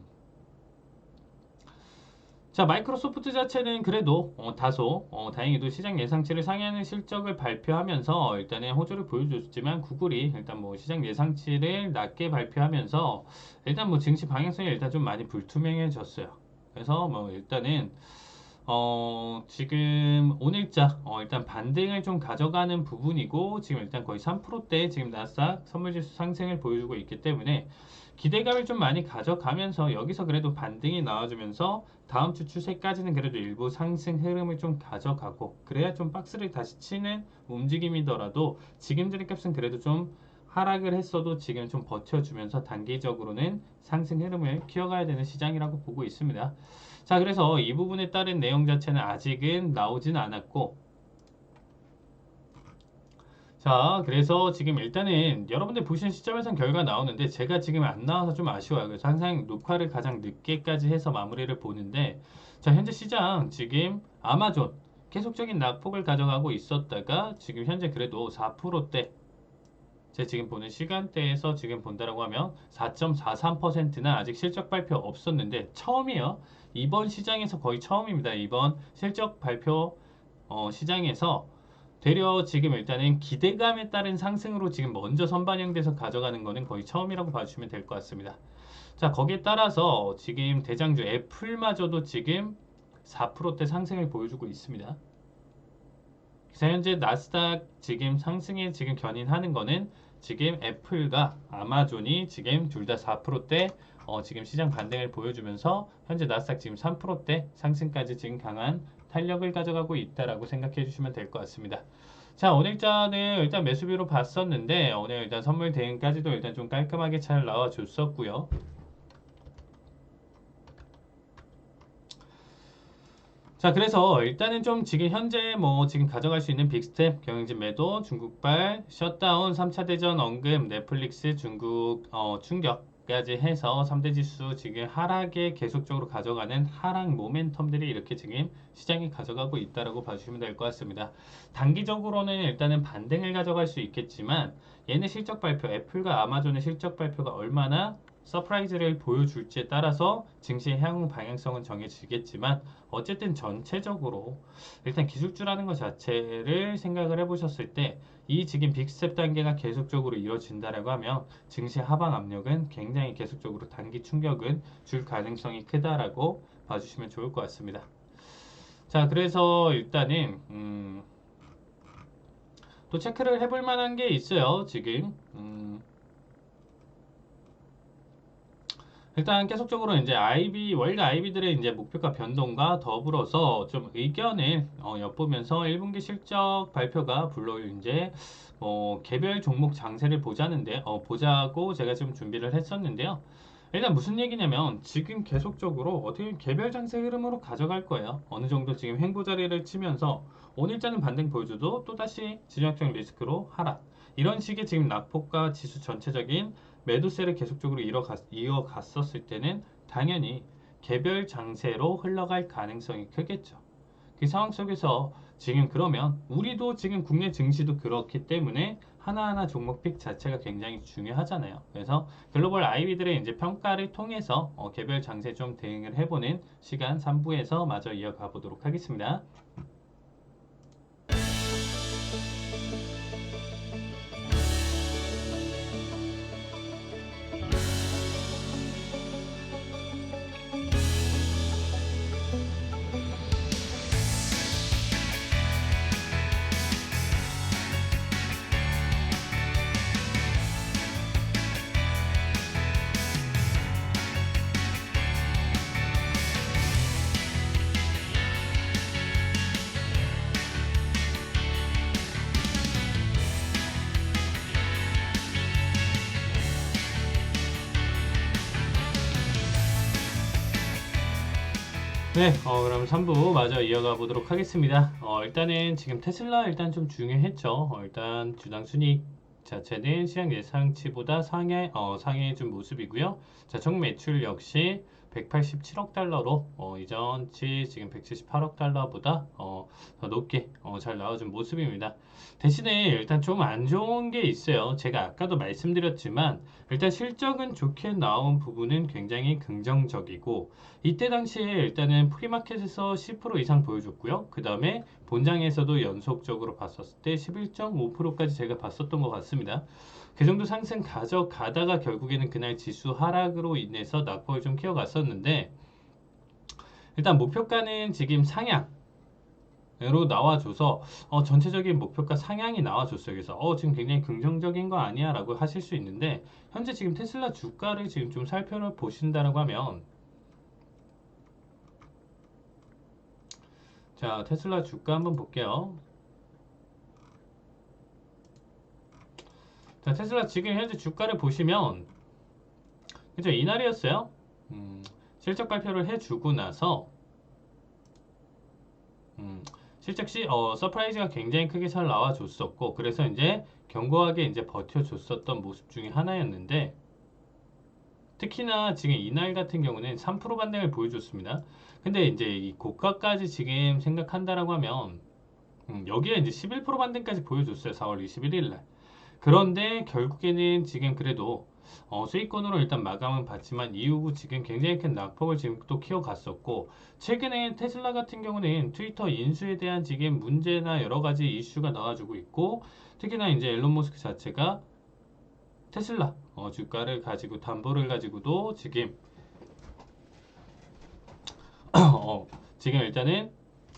자, 마이크로소프트 자체는 그래도 다소 다행히도 시장 예상치를 상회하는 실적을 발표하면서 일단은 호조를 보여줬지만 구글이 일단 뭐 시장 예상치를 낮게 발표하면서 일단 뭐 증시 방향성이 일단 좀 많이 불투명해졌어요. 그래서 뭐 일단은 지금 오늘자 일단 반등을 좀 가져가는 부분이고 지금 일단 거의 3%대 지금 나스닥 선물지수 상승을 보여주고 있기 때문에 기대감을 좀 많이 가져가면서 여기서 그래도 반등이 나와주면서 다음 주 추세까지는 그래도 일부 상승 흐름을 좀 가져가고 그래야 좀 박스를 다시 치는 움직임이더라도 지금 저값은 그래도 좀 하락을 했어도 지금 좀 버텨주면서 단기적으로는 상승 흐름을 키워가야 되는 시장이라고 보고 있습니다. 자, 그래서 이 부분에 따른 내용 자체는 아직은 나오진 않았고 자, 그래서 지금 일단은 여러분들 보시는 시점에선 결과 나오는데 제가 지금 안 나와서 좀 아쉬워요. 그래서 항상 녹화를 가장 늦게까지 해서 마무리를 보는데 자, 현재 시장 지금 아마존 계속적인 낙폭을 가져가고 있었다가 지금 현재 그래도 4%대 제가 지금 보는 시간대에서 지금 본다라고 하면 4.43%나 아직 실적 발표 없었는데 처음이에요. 이번 시장에서 거의 처음입니다. 이번 실적 발표 시장에서 되려 지금 일단은 기대감에 따른 상승으로 지금 먼저 선반영돼서 가져가는 거는 거의 처음이라고 봐주시면 될 것 같습니다. 자, 거기에 따라서 지금 대장주 애플마저도 지금 4%대 상승을 보여주고 있습니다. 그래서 현재 나스닥 지금 상승에 지금 견인하는 거는 지금 애플과 아마존이 지금 둘 다 4%대 지금 시장 반등을 보여주면서 현재 나스닥 지금 3%대 상승까지 지금 강한 탄력을 가져가고 있다라고 생각해 주시면 될 것 같습니다. 자, 오늘자는 일단 매수비로 봤었는데 오늘 일단 선물 대응까지도 일단 좀 깔끔하게 잘 나와줬었고요. 자, 그래서 일단은 좀 지금 현재 뭐 지금 가져갈 수 있는 빅스텝, 경영진 매도, 중국발, 셧다운, 3차 대전 언급, 넷플릭스, 중국 충격까지 해서 3대 지수 지금 하락에 계속적으로 가져가는 하락 모멘텀들이 이렇게 지금 시장이 가져가고 있다라고 봐주시면 될 것 같습니다. 단기적으로는 일단은 반등을 가져갈 수 있겠지만 얘네 실적 발표, 애플과 아마존의 실적 발표가 얼마나 서프라이즈를 보여줄지에 따라서 증시의 향후 방향성은 정해지겠지만 어쨌든 전체적으로 일단 기술주라는 것 자체를 생각을 해보셨을 때 이 지금 빅스텝 단계가 계속적으로 이루어진다라고 하면 증시 하방 압력은 굉장히 계속적으로 단기 충격은 줄 가능성이 크다라고 봐주시면 좋을 것 같습니다. 자, 그래서 일단은 또 체크를 해볼 만한 게 있어요. 지금 일단 계속적으로 이제 월가 IB들의 이제 목표가 변동과 더불어서 좀 의견을 엿보면서 1분기 실적 발표가 물론 이제 개별 종목 장세를 보자고 제가 좀 준비를 했었는데요. 일단 무슨 얘기냐면 지금 계속적으로 어떻게 보면 개별 장세 흐름으로 가져갈 거예요. 어느 정도 지금 횡보 자리를 치면서 오늘자는 반등 보여줘도 또다시 지정학적 리스크로 하락. 이런 식의 지금 낙폭과 지수 전체적인 매도세를 계속적으로 이어갔었을 때는 당연히 개별 장세로 흘러갈 가능성이 크겠죠. 그 상황 속에서 지금 그러면 우리도 지금 국내 증시도 그렇기 때문에 하나하나 종목 픽 자체가 굉장히 중요하잖아요. 그래서 글로벌 IB들의 이제 평가를 통해서 개별 장세 좀 대응을 해보는 시간 3부에서 마저 이어가 보도록 하겠습니다. 네, 그럼 3부 마저 이어가 보도록 하겠습니다. 일단은 지금 테슬라 일단 좀 중요했죠. 일단 주당 순이익 자체는 시장 예상치보다 상회해준 모습이고요. 자, 총 매출 역시 187억 달러로 이전치 지금 178억 달러보다 더 높게 잘 나와준 모습입니다. 대신에 일단 좀 안 좋은 게 있어요. 제가 아까도 말씀드렸지만 일단 실적은 좋게 나온 부분은 굉장히 긍정적이고 이때 당시에 일단은 프리마켓에서 10% 이상 보여줬고요. 그 다음에 본장에서도 연속적으로 봤었을 때 11.5%까지 제가 봤었던 것 같습니다. 그 정도 상승 가져가다가 결국에는 그날 지수 하락으로 인해서 낙폭을 좀 키워갔었는데 일단 목표가는 지금 상향으로 나와줘서 전체적인 목표가 상향이 나와줬어요. 그래서 지금 굉장히 긍정적인 거 아니야 라고 하실 수 있는데 현재 지금 테슬라 주가를 지금 좀 살펴보신다라고 하면 자, 테슬라 주가 한번 볼게요. 자, 테슬라 지금 현재 주가를 보시면 그죠? 이날이었어요. 실적 발표를 해주고 나서 실적 시 서프라이즈가 굉장히 크게 잘 나와줬었고 그래서 이제 견고하게 이제 버텨줬었던 모습 중에 하나였는데 특히나 지금 이날 같은 경우는 3% 반등을 보여줬습니다. 근데 이제 이 고가까지 지금 생각한다라고 하면 여기에 이제 11% 반등까지 보여줬어요. 4월 21일 날. 그런데 결국에는 지금 그래도 수익권으로 일단 마감은 봤지만 이후 지금 굉장히 큰 낙폭을 지금 또 키워갔었고 최근에 테슬라 같은 경우는 트위터 인수에 대한 지금 문제나 여러 가지 이슈가 나와주고 있고 특히나 이제 일론 머스크 자체가 테슬라 주가를 가지고 담보를 가지고도 지금 지금 일단은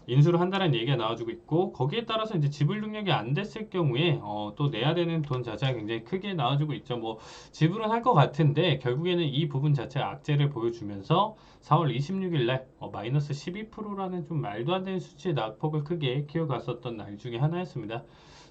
인수를 한다는 얘기가 나와주고 있고 거기에 따라서 이제 지불 능력이 안 됐을 경우에 또 내야 되는 돈 자체가 굉장히 크게 나와주고 있죠. 뭐 지불은 할 것 같은데 결국에는 이 부분 자체가 악재를 보여주면서 4월 26일 날 마이너스 12%라는 좀 말도 안 되는 수치의 낙폭을 크게 키워갔었던 날 중에 하나였습니다.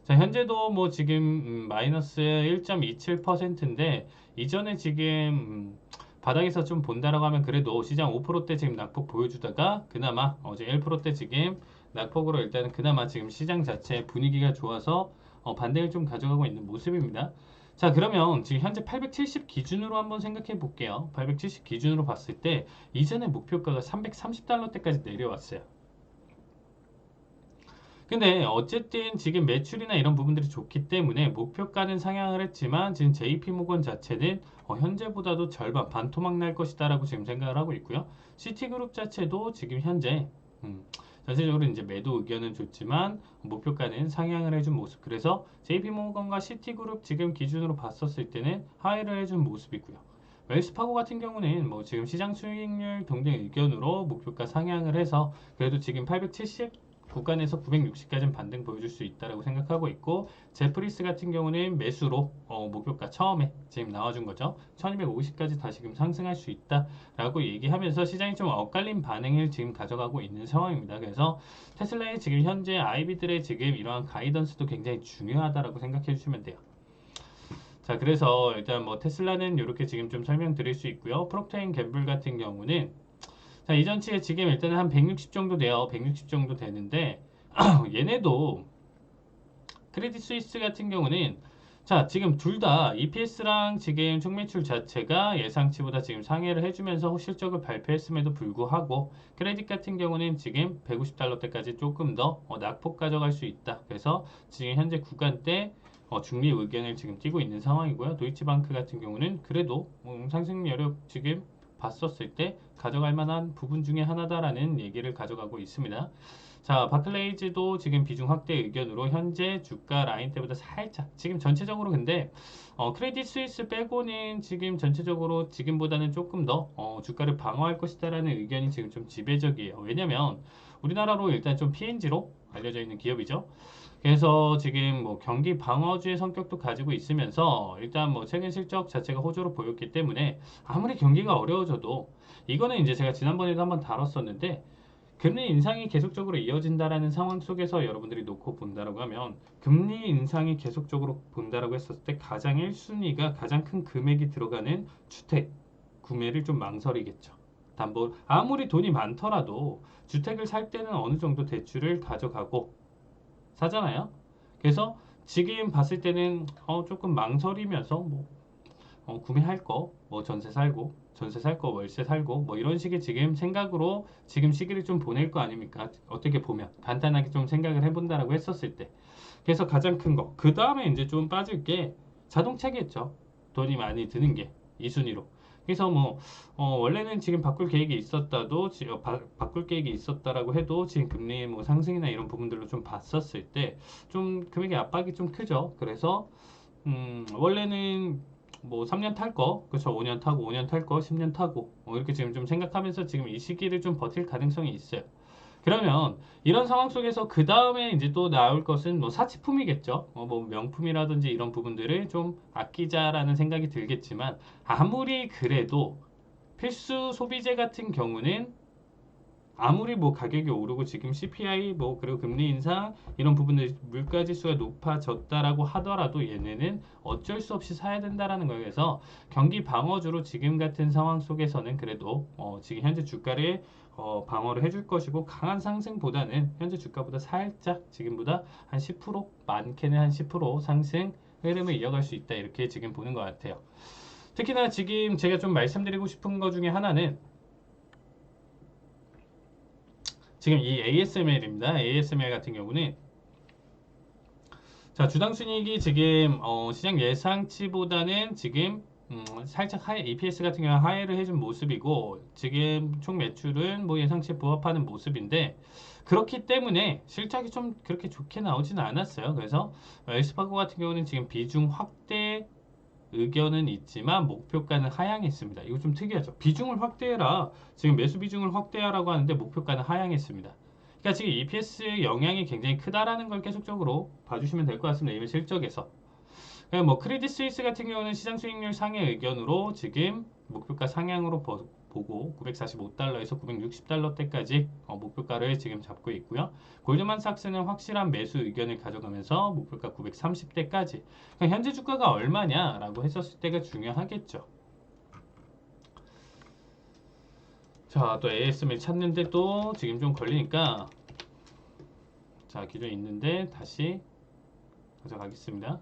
자, 현재도 뭐 지금 마이너스 1.27%인데 이전에 지금 바닥에서 좀 본다라고 하면 그래도 시장 5%대 지금 낙폭 보여주다가 그나마 어제 1%대 지금 낙폭으로 일단은 그나마 지금 시장 자체 분위기가 좋아서 반등을 좀 가져가고 있는 모습입니다. 자, 그러면 지금 현재 870 기준으로 한번 생각해 볼게요. 870 기준으로 봤을 때 이전에 목표가가 330달러대까지 내려왔어요. 근데 어쨌든 지금 매출이나 이런 부분들이 좋기 때문에 목표가는 상향을 했지만 지금 JP모건 자체는 현재보다도 절반 반토막 날 것이다라고 지금 생각을 하고 있고요. 시티그룹 자체도 지금 현재 전체적으로 이제 매도 의견은 좋지만 목표가는 상향을 해준 모습. 그래서 JP모건과 시티그룹 지금 기준으로 봤었을 때는 하회를 해준 모습이고요. 웰스파고 같은 경우는 뭐 지금 시장 수익률 동등 의견으로 목표가 상향을 해서 그래도 지금 870 구간에서 960까지는 반등 보여줄 수 있다라고 생각하고 있고, 제프리스 같은 경우는 매수로 목표가 처음에 지금 나와준 거죠. 1250까지 다시금 상승할 수 있다라고 얘기하면서 시장이 좀 엇갈린 반응을 지금 가져가고 있는 상황입니다. 그래서 테슬라의 지금 현재 IB들의 지금 이러한 가이던스도 굉장히 중요하다라고 생각해 주시면 돼요. 자, 그래서 일단 뭐 테슬라는 이렇게 지금 좀 설명드릴 수 있고요. 프록터 앤 갬블 같은 경우는 자, 이전치에 지금 일단은 한 160 정도 돼요. 160 정도 되는데 얘네도 크레딧 스위스 같은 경우는 자, 지금 둘 다 EPS랑 지금 총 매출 자체가 예상치보다 지금 상회를 해주면서 실적을 발표했음에도 불구하고 크레딧 같은 경우는 지금 150달러대까지 조금 더 낙폭 가져갈 수 있다. 그래서 지금 현재 구간대 중립 의견을 지금 띄고 있는 상황이고요. 도이치방크 같은 경우는 그래도 상승 여력 지금 봤었을 때 가져갈 만한 부분 중에 하나다라는 얘기를 가져가고 있습니다. 자, 바클레이즈도 지금 비중 확대 의견으로 현재 주가 라인 때보다 살짝 지금 전체적으로 근데 크레딧 스위스 빼고는 지금 전체적으로 지금보다는 조금 더 주가를 방어할 것이다라는 의견이 지금 좀 지배적이에요. 왜냐면 우리나라로 일단 좀 PNG로 알려져 있는 기업이죠. 그래서 지금 뭐 경기 방어주의 성격도 가지고 있으면서 일단 뭐 최근 실적 자체가 호조로 보였기 때문에 아무리 경기가 어려워져도 이거는 이제 제가 지난번에도 한번 다뤘었는데 금리 인상이 계속적으로 이어진다라는 상황 속에서 여러분들이 놓고 본다라고 하면 금리 인상이 계속적으로 본다라고 했었을 때 가장 1순위가 가장 큰 금액이 들어가는 주택 구매를 좀 망설이겠죠. 담보 아무리 돈이 많더라도 주택을 살 때는 어느 정도 대출을 가져가고 사잖아요. 그래서 지금 봤을 때는 조금 망설이면서 뭐 구매할 거, 뭐 전세 살고, 전세 살 거, 월세 살고, 뭐 이런 식의 지금 생각으로 지금 시기를 좀 보낼 거 아닙니까? 어떻게 보면 간단하게 좀 생각을 해본다라고 했었을 때. 그래서 가장 큰 거. 그 다음에 이제 좀 빠질 게 자동차겠죠. 돈이 많이 드는 게 2순위로. 그래서 뭐 원래는 지금 바꿀 계획이 있었다도 바꿀 계획이 있었다라고 해도 지금 금리 뭐 상승이나 이런 부분들로 좀 봤었을 때 좀 금액의 압박이 좀 크죠. 그래서 원래는 뭐 3년 탈 거, 그렇죠. 5년 타고 5년 탈 거, 10년 타고 이렇게 지금 좀 생각하면서 지금 이 시기를 좀 버틸 가능성이 있어요. 그러면 이런 상황 속에서 그 다음에 이제 또 나올 것은 뭐 사치품이겠죠. 뭐 명품이라든지 이런 부분들을 좀 아끼자라는 생각이 들겠지만 아무리 그래도 필수 소비재 같은 경우는 아무리 뭐 가격이 오르고 지금 CPI 뭐 그리고 금리 인상 이런 부분들 물가 지수가 높아졌다라고 하더라도 얘네는 어쩔 수 없이 사야 된다라는 거예요. 그래서 경기 방어주로 지금 같은 상황 속에서는 그래도 지금 현재 주가를 방어를 해줄 것이고 강한 상승보다는 현재 주가보다 살짝 지금보다 한 10% 많게는 한 10% 상승 흐름을 이어갈 수 있다 이렇게 지금 보는 것 같아요. 특히나 지금 제가 좀 말씀드리고 싶은 것 중에 하나는 지금 이 ASML입니다. ASML 같은 경우는 자, 주당 순이익이 지금 시장 예상치보다는 지금 살짝 하회, EPS 같은 경우 하회를 해준 모습이고 지금 총 매출은 뭐 예상치에 부합하는 모습인데 그렇기 때문에 실적이 좀 그렇게 좋게 나오지는 않았어요. 그래서 웰스파고 같은 경우는 지금 비중 확대 의견은 있지만 목표가는 하향했습니다. 이거 좀 특이하죠. 비중을 확대해라. 지금 매수 비중을 확대하라고 하는데 목표가는 하향했습니다. 그러니까 지금 EPS 영향이 굉장히 크다라는 걸 계속적으로 봐주시면 될 것 같습니다. 이번 실적에서. 뭐 크레딧 스위스 같은 경우는 시장 수익률 상회 의견으로 지금 목표가 상향으로 보고 945달러에서 960달러대까지 목표가를 지금 잡고 있고요. 골드만삭스는 확실한 매수 의견을 가져가면서 목표가 930대까지. 그러니까 현재 주가가 얼마냐라고 했었을 때가 중요하겠죠. 자, 또 ASML 찾는데 또 지금 좀 걸리니까 자, 기존에 있는데 다시 가져가겠습니다.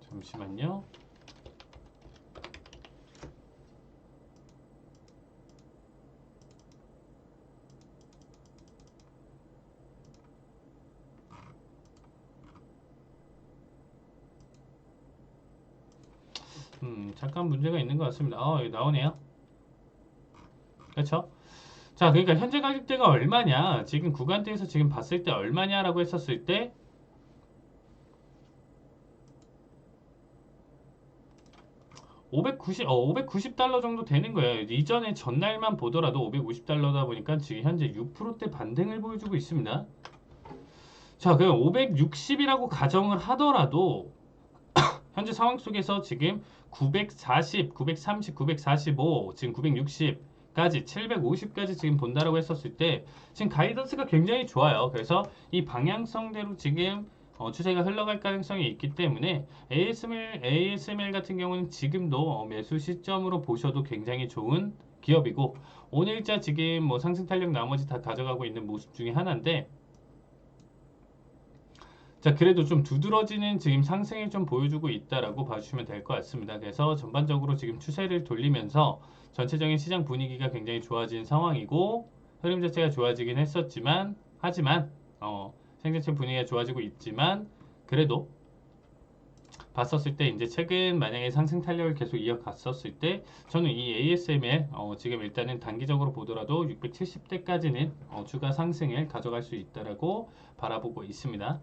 잠시만요. 잠깐 문제가 있는 것 같습니다. 여기 나오네요. 그렇죠? 자, 그러니까 현재 가격대가 얼마냐? 지금 구간대에서 지금 봤을 때 얼마냐라고 했었을 때 590달러 정도 되는 거예요. 이전에 전날만 보더라도 550달러다 보니까 지금 현재 6%대 반등을 보여주고 있습니다. 자, 그럼 560이라고 가정을 하더라도 현재 상황 속에서 지금 940, 930, 945, 지금 960까지 750까지 지금 본다라고 했었을 때 지금 가이던스가 굉장히 좋아요. 그래서 이 방향성대로 지금 추세가 흘러갈 가능성이 있기 때문에 ASML 같은 경우는 지금도 매수 시점으로 보셔도 굉장히 좋은 기업이고 오늘자 지금 뭐 상승 탄력 나머지 다 가져가고 있는 모습 중에 하나인데 자, 그래도 좀 두드러지는 지금 상승을 좀 보여주고 있다라고 봐주시면 될 것 같습니다. 그래서 전반적으로 지금 추세를 돌리면서 전체적인 시장 분위기가 굉장히 좋아진 상황이고 흐름 자체가 좋아지긴 했었지만 하지만 생전체 분위기가 좋아지고 있지만 그래도 봤었을 때 이제 최근 만약에 상승 탄력을 계속 이어갔었을 때 저는 이 ASML 지금 일단은 단기적으로 보더라도 670대까지는 추가 상승을 가져갈 수 있다라고 바라보고 있습니다.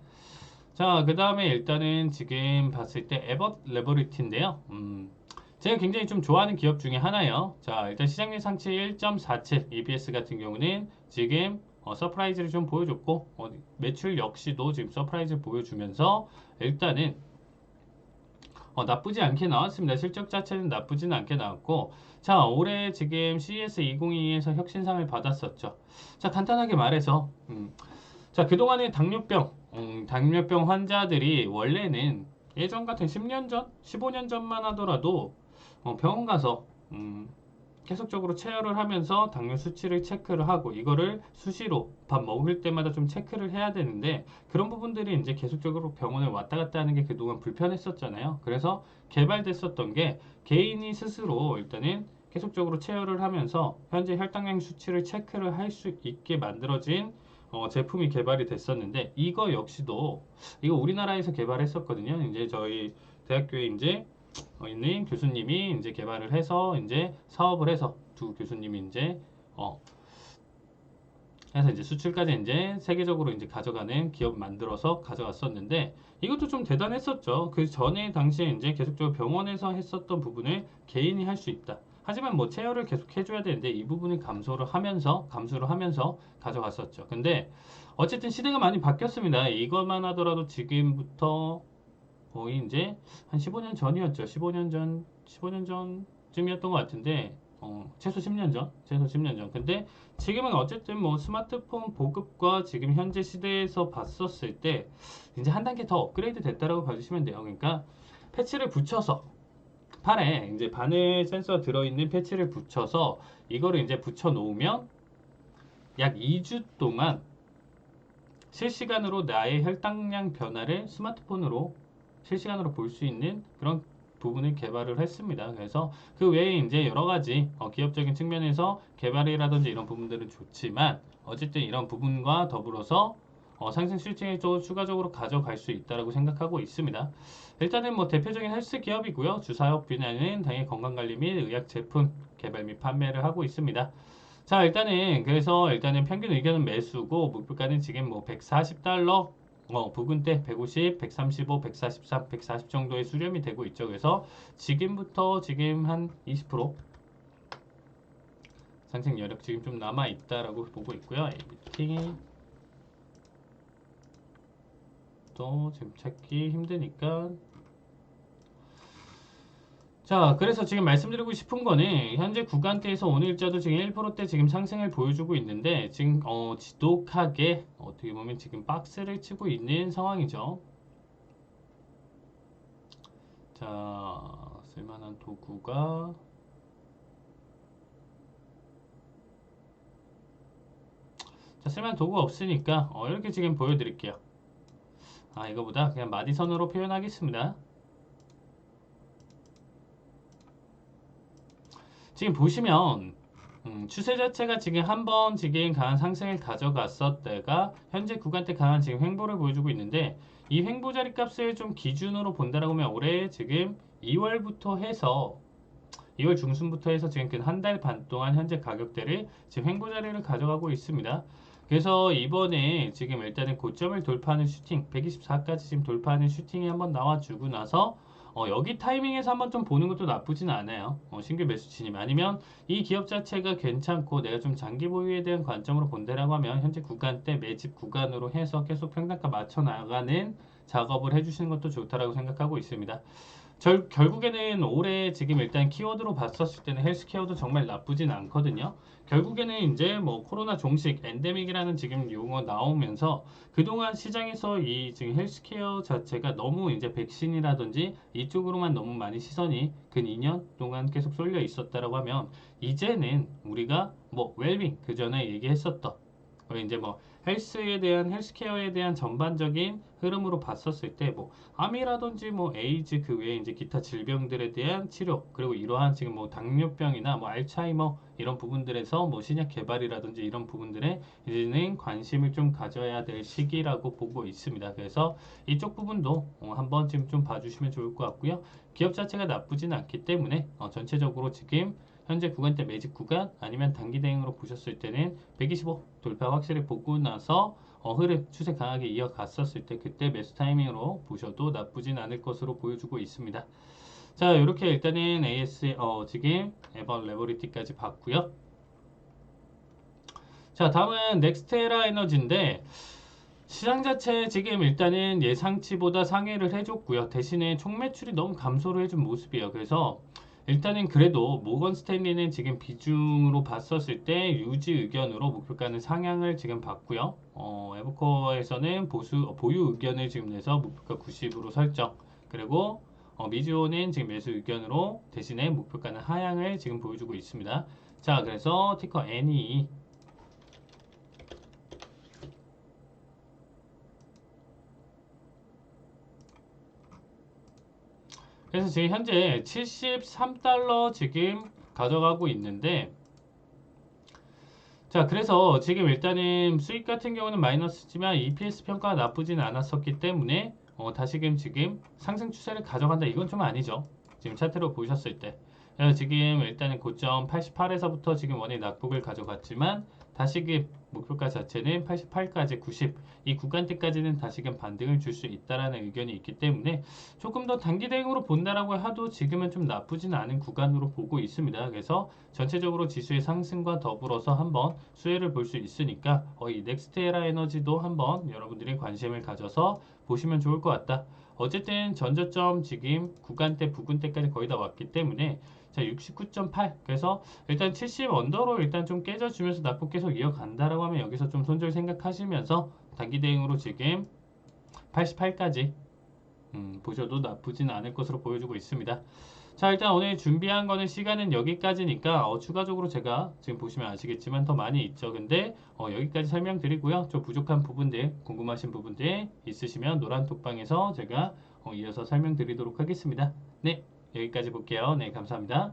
자, 그 다음에 일단은 지금 봤을 때 에벗 레버리티인데요. 제가 굉장히 좀 좋아하는 기업 중에 하나예요. 자, 일단 시장률 상체 1.47 EPS 같은 경우는 지금 서프라이즈를 좀 보여줬고 매출 역시도 지금 서프라이즈 보여주면서 일단은 나쁘지 않게 나왔습니다. 실적 자체는 나쁘지는 않게 나왔고 자, 올해 지금 CES 2022에서 혁신상을 받았었죠. 자, 간단하게 말해서 자, 그동안의 당뇨병 환자들이 원래는 예전 같은 10년 전, 15년 전만 하더라도 병원 가서 계속적으로 체열을 하면서 당뇨 수치를 체크를 하고 이거를 수시로 밥 먹을 때마다 좀 체크를 해야 되는데 그런 부분들이 이제 계속적으로 병원에 왔다 갔다 하는 게 그동안 불편했었잖아요. 그래서 개발됐었던 게 개인이 스스로 일단은 계속적으로 체열을 하면서 현재 혈당량 수치를 체크를 할 수 있게 만들어진 제품이 개발이 됐었는데 이거 역시도 이거 우리나라에서 개발했었거든요. 이제 저희 대학교에 이제 있는 교수님이 이제 개발을 해서 이제 사업을 해서 두 교수님이 이제 해서 이제 수출까지 이제 세계적으로 이제 가져가는 기업 만들어서 가져갔었는데 이것도 좀 대단했었죠. 그 전에 당시에 이제 계속적으로 병원에서 했었던 부분을 개인이 할 수 있다. 하지만 뭐 체열을 계속 해줘야 되는데 이 부분을 감수를 하면서 가져갔었죠. 근데 어쨌든 시대가 많이 바뀌었습니다. 이것만 하더라도 지금부터 거의 이제 한 15년 전이었죠. 15년 전쯤이었던 것 같은데, 최소 10년 전, 최소 10년 전. 근데 지금은 어쨌든 뭐 스마트폰 보급과 지금 현재 시대에서 봤었을 때 이제 한 단계 더 업그레이드 됐다라고 봐주시면 돼요. 그러니까 패치를 붙여서 팔에 이제 바늘 센서 들어있는 패치를 붙여서 이거를 이제 붙여 놓으면 약 2주 동안 실시간으로 나의 혈당량 변화를 스마트폰으로 실시간으로 볼 수 있는 그런 부분을 개발을 했습니다. 그래서 그 외에 이제 여러 가지 기업적인 측면에서 개발이라든지 이런 부분들은 좋지만 어쨌든 이런 부분과 더불어서 상승 실증을 또 추가적으로 가져갈 수 있다고 생각하고 있습니다. 일단은 뭐 대표적인 헬스 기업이고요. 주사업 분야는 당연히 건강관리 및 의약 제품 개발 및 판매를 하고 있습니다. 자, 그래서 일단은 평균 의견은 매수고 목표가는 지금 뭐 140달러 부근대 150, 135, 143, 140 정도의 수렴이 되고 있죠. 그래서 지금부터 지금 한 20% 상승 여력 지금 좀 남아 있다라고 보고 있고요. ABT 또 지금 찾기 힘드니까 자, 그래서 지금 말씀드리고 싶은 거는 현재 구간대에서 오늘 일자도 지금 1%대 지금 상승을 보여주고 있는데 지금 지독하게 어떻게 보면 지금 박스를 치고 있는 상황이죠. 자, 쓸만한 도구가 쓸만한 도구가 없으니까 이렇게 지금 보여드릴게요. 이거보다 그냥 마디선으로 표현하겠습니다. 지금 보시면 추세 자체가 지금 한번 지금 강한 상승을 가져갔었다가 현재 구간대 강한 지금 횡보를 보여주고 있는데 이 횡보 자리 값을 좀 기준으로 본다라고 하면 올해 지금 2월부터 해서 2월 중순부터 해서 지금 한 달 반 동안 현재 가격대를 지금 횡보 자리를 가져가고 있습니다. 그래서 이번에 지금 일단은 고점을 돌파하는 슈팅 124까지 지금 돌파하는 슈팅이 한번 나와주고 나서 여기 타이밍에서 한번 좀 보는 것도 나쁘진 않아요. 신규 매수 진입 아니면 이 기업 자체가 괜찮고 내가 좀 장기 보유에 대한 관점으로 본다라고 하면 현재 구간대 매집 구간으로 해서 계속 평단가 맞춰 나가는 작업을 해주시는 것도 좋다라고 생각하고 있습니다. 결국에는 올해 지금 일단 키워드로 봤었을 때는 헬스케어도 정말 나쁘진 않거든요. 결국에는 이제 뭐 코로나 종식, 엔데믹이라는 지금 용어 나오면서 그동안 시장에서 이 지금 헬스케어 자체가 너무 이제 백신이라든지 이쪽으로만 너무 많이 시선이 근 2년 동안 계속 쏠려 있었다라고 하면 이제는 우리가 뭐 웰빙 그 전에 얘기했었던 이제 뭐 헬스케어에 대한 전반적인 흐름으로 봤었을 때 뭐 암이라든지 뭐 에이즈 그 외에 이제 기타 질병들에 대한 치료 그리고 이러한 지금 뭐 당뇨병이나 뭐 알츠하이머 이런 부분들에서 뭐 신약 개발이라든지 이런 부분들에 이제는 관심을 좀 가져야 될 시기라고 보고 있습니다. 그래서 이쪽 부분도 한번 지금 좀 봐주시면 좋을 것 같고요. 기업 자체가 나쁘진 않기 때문에 전체적으로 지금 현재 구간대 매집 구간 아니면 단기 대응으로 보셨을 때는 125 돌파 확실히 보고 나서 흐름 추세 강하게 이어갔었을 때 그때 매수 타이밍으로 보셔도 나쁘진 않을 것으로 보여주고 있습니다. 자, 이렇게 일단은 지금 에버 레버리티까지 봤고요. 자, 다음은 넥스테라 에너지인데 시장 자체 지금 일단은 예상치보다 상회를 해줬고요. 대신에 총 매출이 너무 감소를 해준 모습이에요. 그래서 일단은 그래도 모건 스탠리는 지금 비중으로 봤었을 때 유지 의견으로 목표가는 상향을 지금 봤고요. 에버코어에서는 보유 의견을 지금 내서 목표가 90으로 설정. 그리고 미즈호는 지금 매수 의견으로 대신에 목표가는 하향을 지금 보여주고 있습니다. 자, 그래서 티커 NE 그래서 지금 현재 73달러 지금 가져가고 있는데 자, 그래서 지금 일단은 수익 같은 경우는 마이너스지만 EPS 평가가 나쁘진 않았었기 때문에 다시금 지금 상승 추세를 가져간다 이건 좀 아니죠. 지금 차트로 보셨을 때 그래서 지금 일단은 고점 88에서부터 지금 원의 낙폭을 가져갔지만 다시금 목표가 자체는 88까지 90 이 구간대까지는 다시금 반등을 줄 수 있다라는 의견이 있기 때문에 조금 더 단기 대응으로 본다라고 해도 지금은 좀 나쁘진 않은 구간으로 보고 있습니다. 그래서 전체적으로 지수의 상승과 더불어서 한번 수혜를 볼 수 있으니까 이 넥스테라 에너지도 한번 여러분들이 관심을 가져서 보시면 좋을 것 같다. 어쨌든 전저점 지금 구간대 부근대까지 거의 다 왔기 때문에 자 69.8 그래서 일단 70 언더로 일단 좀 깨져주면서 낙폭 계속 이어간다라고 하면 여기서 좀 손절 생각하시면서 단기 대응으로 지금 88까지 보셔도 나쁘진 않을 것으로 보여주고 있습니다. 자, 일단 오늘 준비한 거는 시간은 여기까지니까 추가적으로 제가 지금 보시면 아시겠지만 더 많이 있죠. 근데 여기까지 설명드리고요. 좀 부족한 부분들, 궁금하신 부분들 있으시면 노란톡방에서 제가 이어서 설명드리도록 하겠습니다. 네, 여기까지 볼게요. 네, 감사합니다.